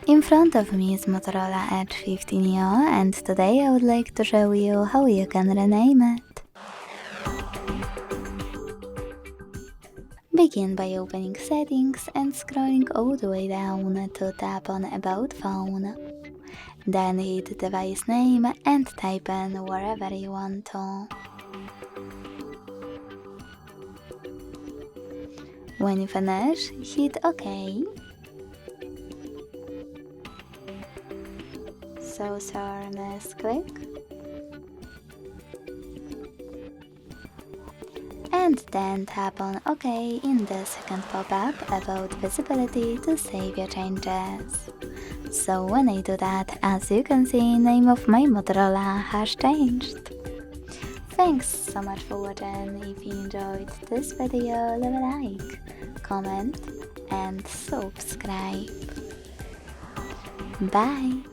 In front of me is Motorola Edge 50 Neo, and today I would like to show you how you can rename it. Begin by opening Settings and scrolling all the way down to tap on About Phone. Then hit Device Name and type in wherever you want to. When you finish, hit OK. So click. And then tap on OK in the second pop-up about visibility to save your changes. So when I do that, as you can see, name of my Motorola has changed. Thanks so much for watching. If you enjoyed this video, leave a like, comment and subscribe. Bye!